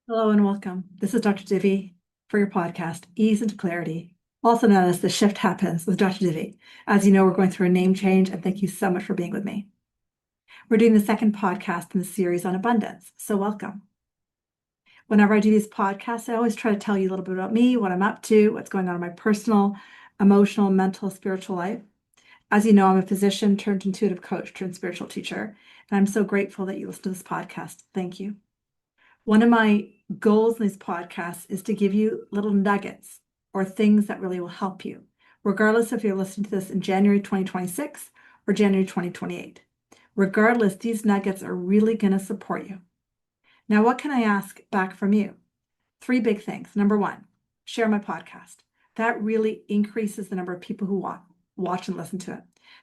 Hello and welcome. This is Dr. Divi for your podcast, Ease into Clarity, also known as The Shift Happens with Dr. Divi. As you know, we're going through a name change, and thank you so much for being with me. We're doing the second podcast in the series on abundance, so welcome. Whenever I do these podcasts, I always try to tell you a little bit about me, what I'm up to, what's going on in my personal, emotional, mental, spiritual life. As you know, I'm a physician turned intuitive coach turned spiritual teacher, and I'm so grateful that you listen to this podcast. Thank you. One of my goals in these podcasts is to give you little nuggets or things that really will help you, regardless if you're listening to this in January 2026 or January 2028. Regardless, these nuggets are really going to support you. Now, what can I ask back from you? Three big things. Number one, share my podcast. That really increases the number of people who watch and listen to it.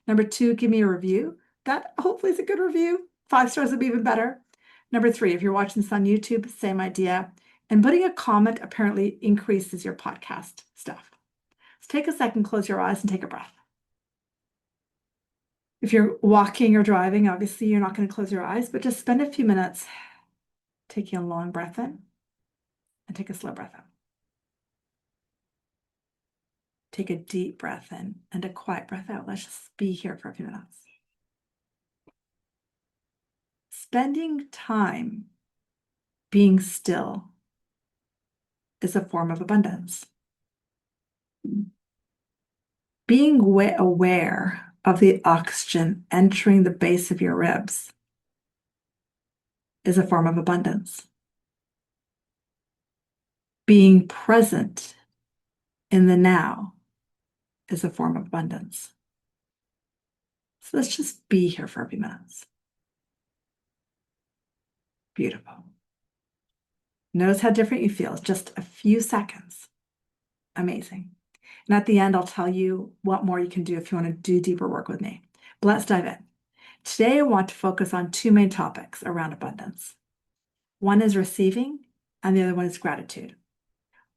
Number two, give me a review. That hopefully is a good review. 5 stars would be even better. Number three, if you're watching this on YouTube, same idea. And putting a comment apparently increases your podcast stuff. So take a second, close your eyes, and take a breath. If you're walking or driving, obviously you're not going to close your eyes, but just spend a few minutes taking a long breath in and take a slow breath out. Take a deep breath in and a quiet breath out. Let's just be here for a few minutes. Spending time being still is a form of abundance. Being aware of the oxygen entering the base of your ribs is a form of abundance. Being present in the now is a form of abundance. So let's just be here for a few minutes. Beautiful. Notice how different you feel. It's just a few seconds. Amazing. And at the end, I'll tell you what more you can do if you want to do deeper work with me. But let's dive in. Today, I want to focus on two main topics around abundance. One is receiving, and the other one is gratitude.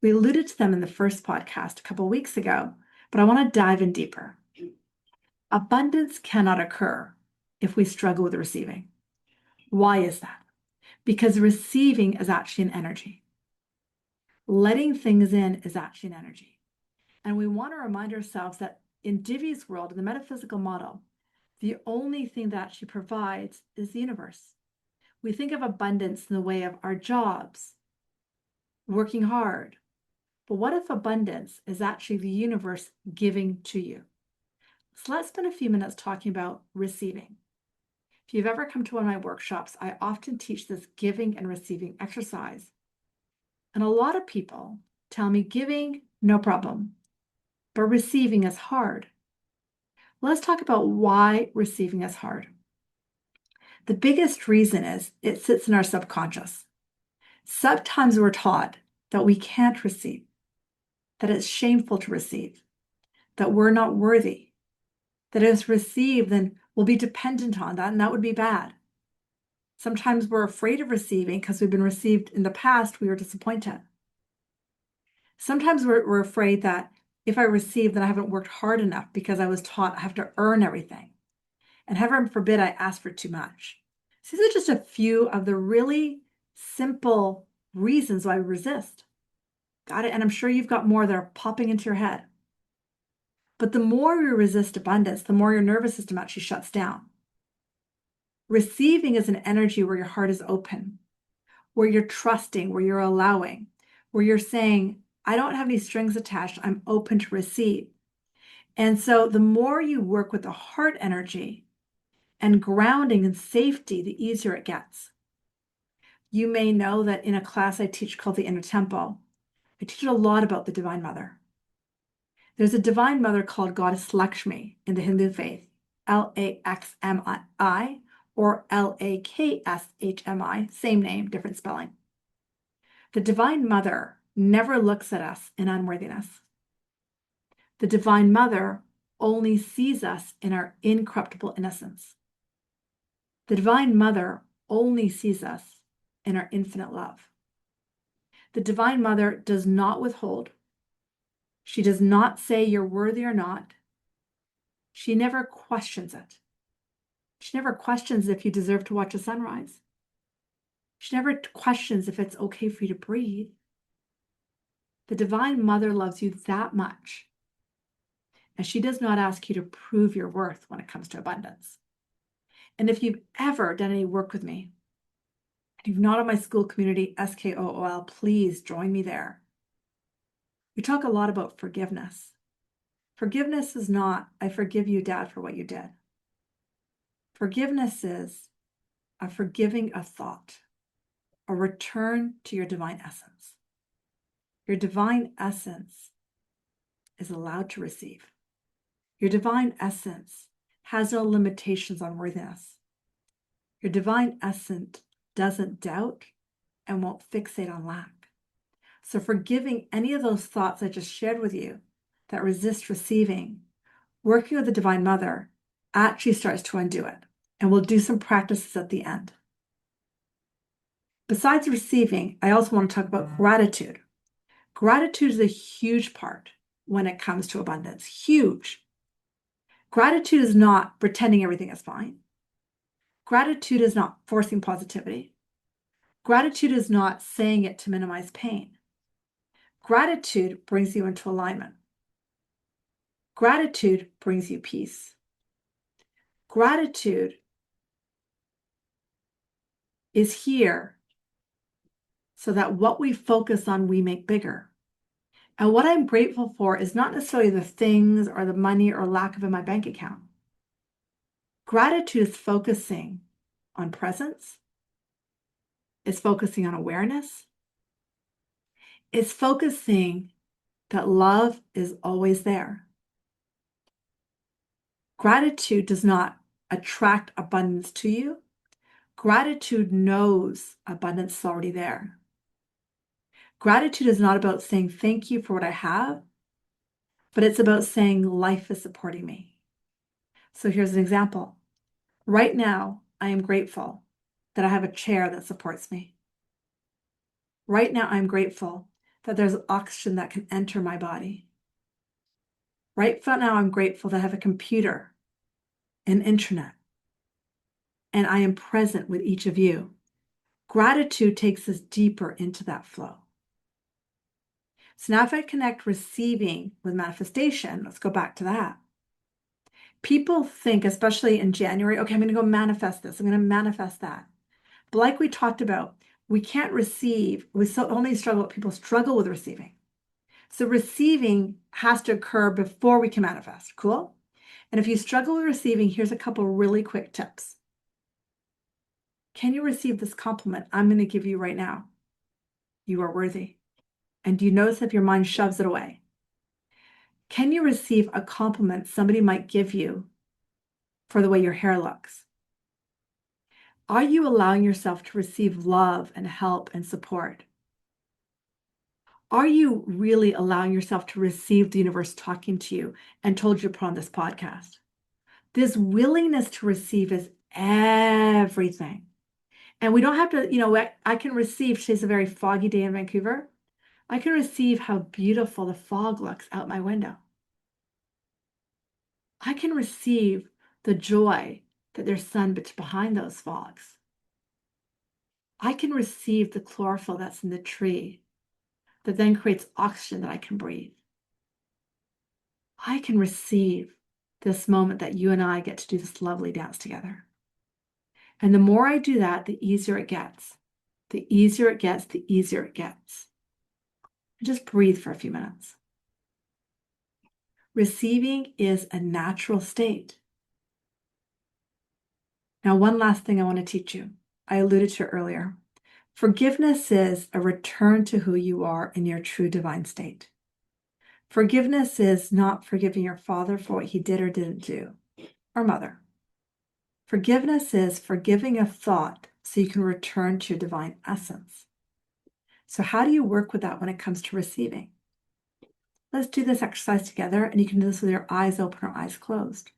We alluded to them in the first podcast a couple of weeks ago, but I want to dive in deeper. Abundance cannot occur if we struggle with receiving. Why is that? Because receiving is actually an energy. Letting things in is actually an energy. And we want to remind ourselves that in Divi's world, in the metaphysical model, the only thing that actually provides is the universe. We think of abundance in the way of our jobs, working hard. But what if abundance is actually the universe giving to you? So let's spend a few minutes talking about receiving. If you've ever come to one of my workshops, I often teach this giving and receiving exercise. And a lot of people tell me giving, no problem, but receiving is hard. Let's talk about why receiving is hard. The biggest reason is it sits in our subconscious. Sometimes we're taught that we can't receive, that it's shameful to receive, that we're not worthy, that if it's received, then we'll be dependent on that, and that would be bad. Sometimes we're afraid of receiving because we've been received in the past, we were disappointed. Sometimes we're afraid that if I receive, then I haven't worked hard enough because I was taught I have to earn everything. And heaven forbid I ask for too much. So these are just a few of the really simple reasons why we resist. Got it? And I'm sure you've got more that are popping into your head. But the more we resist abundance, the more your nervous system actually shuts down. Receiving is an energy where your heart is open, where you're trusting, where you're allowing, where you're saying, I don't have any strings attached. I'm open to receive. And so the more you work with the heart energy and grounding and safety, the easier it gets. You may know that in a class I teach called the Inner Temple, I teach a lot about the Divine Mother. There's a Divine Mother called Goddess Lakshmi in the Hindu faith, Laxmi or Lakshmi, same name, different spelling. The Divine Mother never looks at us in unworthiness. The Divine Mother only sees us in our incorruptible innocence. The Divine Mother only sees us in our infinite love. The Divine Mother does not withhold. She does not say you're worthy or not. She never questions it. She never questions if you deserve to watch a sunrise. She never questions if it's okay for you to breathe. The Divine Mother loves you that much, and she does not ask you to prove your worth when it comes to abundance. And if you've ever done any work with me, and you're not on my school community, SKOOL, please join me there. We talk a lot about forgiveness. Forgiveness is not, I forgive you, Dad, for what you did. Forgiveness is a forgiving a thought, a return to your divine essence. Your divine essence is allowed to receive. Your divine essence has no limitations on worthiness. Your divine essence doesn't doubt and won't fixate on lack. So forgiving any of those thoughts I just shared with you that resist receiving, working with the Divine Mother actually starts to undo it. And we'll do some practices at the end. Besides receiving, I also want to talk about gratitude. Gratitude is a huge part when it comes to abundance. Huge. Gratitude is not pretending everything is fine. Gratitude is not forcing positivity. Gratitude is not saying it to minimize pain. Gratitude brings you into alignment. Gratitude brings you peace. Gratitude is here so that what we focus on, we make bigger. And what I'm grateful for is not necessarily the things or the money or lack of in my bank account. Gratitude is focusing on presence. It's focusing on awareness. It's focusing that love is always there. Gratitude does not attract abundance to you. Gratitude knows abundance is already there. Gratitude is not about saying thank you for what I have, but it's about saying life is supporting me. So here's an example. Right now, I am grateful that I have a chair that supports me. Right now, I'm grateful that there's oxygen that can enter my body. Right now, I'm grateful that I have a computer and internet, and I am present with each of you. Gratitude takes us deeper into that flow. So now if I connect receiving with manifestation, let's go back to that. People think, especially in January, okay, I'm going to go manifest this. I'm going to manifest that. But like we talked about, we can't receive. People struggle with receiving. So receiving has to occur before we can manifest. Cool? And if you struggle with receiving, here's a couple really quick tips. Can you receive this compliment I'm going to give you right now? You are worthy. And do you notice if your mind shoves it away? Can you receive a compliment somebody might give you for the way your hair looks? Are you allowing yourself to receive love and help and support? Are you really allowing yourself to receive the universe talking to you and told you to put on this podcast? This willingness to receive is everything. And we don't have to, I can receive, today's a very foggy day in Vancouver. I can receive how beautiful the fog looks out my window. I can receive the joy that there's sun behind those fogs. I can receive the chlorophyll that's in the tree that then creates oxygen that I can breathe. I can receive this moment that you and I get to do this lovely dance together. And the more I do that, the easier it gets. The easier it gets, the easier it gets. Just breathe for a few minutes. Receiving is a natural state. Now, one last thing I want to teach you. I alluded to it earlier. Forgiveness is a return to who you are in your true divine state. Forgiveness is not forgiving your father for what he did or didn't do, or mother. Forgiveness is forgiving a thought so you can return to your divine essence. So how do you work with that when it comes to receiving? Let's do this exercise together, and you can do this with your eyes open or eyes closed.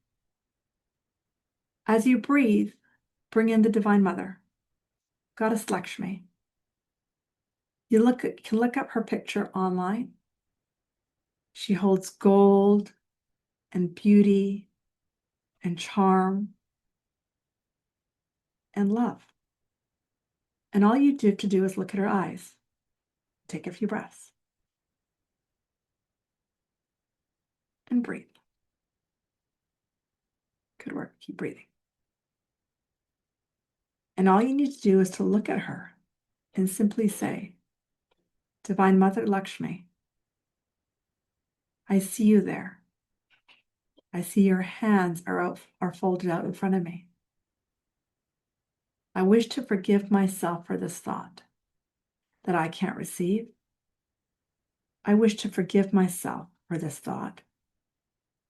As you breathe, bring in the Divine Mother, Goddess Lakshmi. You can look up her picture online. She holds gold and beauty and charm and love. And all you have to do is look at her eyes. Take a few breaths. And breathe. Good work. Keep breathing. And all you need to do is to look at her and simply say, Divine Mother Lakshmi, I see you there. I see your hands are folded out in front of me. I wish to forgive myself for this thought that I can't receive. I wish to forgive myself for this thought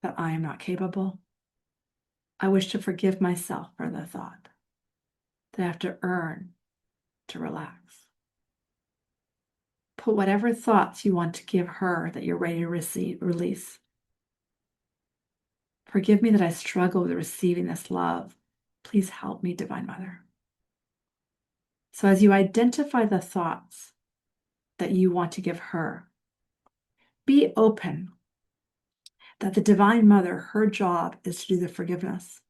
that I am not capable. I wish to forgive myself for the thought that I have to earn to relax. Put whatever thoughts you want to give her that you're ready to release. Forgive me that I struggle with receiving this love. Please help me, Divine Mother. So as you identify the thoughts that you want to give her, be open that the Divine Mother, her job is to do the forgiveness.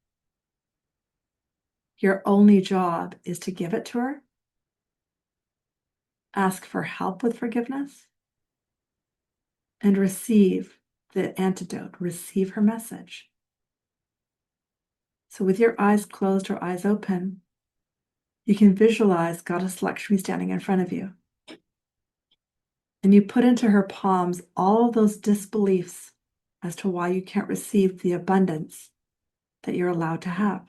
Your only job is to give it to her, ask for help with forgiveness, and receive the antidote, receive her message. So with your eyes closed or eyes open, you can visualize Goddess Lakshmi standing in front of you. And you put into her palms all those disbeliefs as to why you can't receive the abundance that you're allowed to have.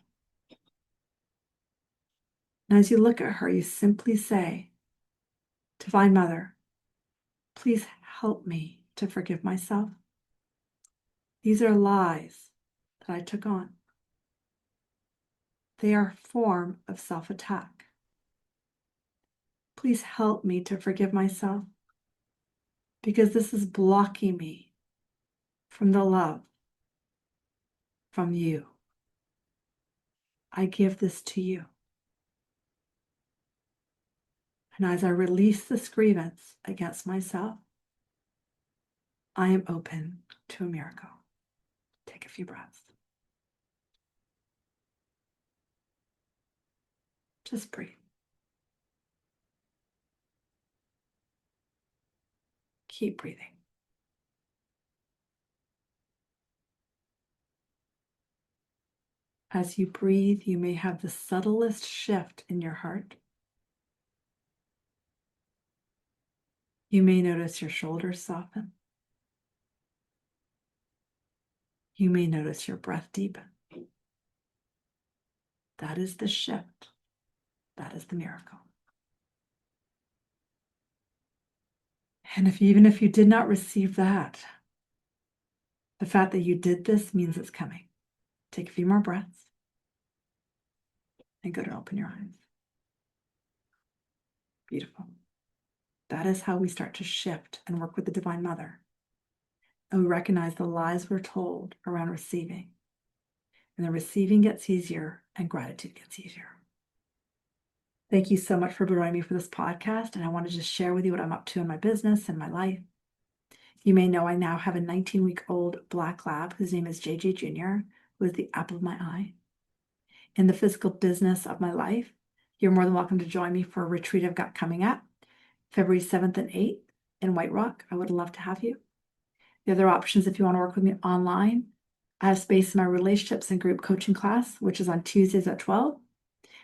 And as you look at her, you simply say, Divine Mother, please help me to forgive myself. These are lies that I took on. They are a form of self-attack. Please help me to forgive myself because this is blocking me from the love from you. I give this to you. And as I release this grievance against myself, I am open to a miracle. Take a few breaths. Just breathe. Keep breathing. As you breathe, you may have the subtlest shift in your heart. You may notice your shoulders soften. You may notice your breath deepen. That is the shift. That is the miracle. And even if you did not receive that, the fact that you did this means it's coming. Take a few more breaths and go to open your eyes. Beautiful. That is how we start to shift and work with the Divine Mother. And we recognize the lies we're told around receiving. And the receiving gets easier and gratitude gets easier. Thank you so much for joining me for this podcast. And I wanted to share with you what I'm up to in my business and my life. You may know I now have a 19-week-old black lab whose name is JJ Jr., who is the apple of my eye. In the physical business of my life, you're more than welcome to join me for a retreat I've got coming up, February 7th and 8th in White Rock. I would love to have you. The other options, if you want to work with me online, I have space in my relationships and group coaching class, which is on Tuesdays at 12.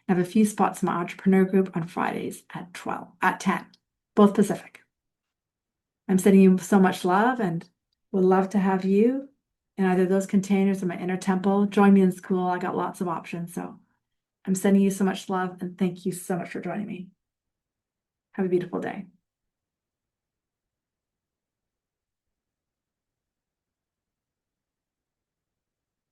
I have a few spots in my entrepreneur group on Fridays at 10, both Pacific. I'm sending you so much love and would love to have you in either those containers or my inner temple. Join me in school. I got lots of options. So I'm sending you so much love and thank you so much for joining me. Have a beautiful day.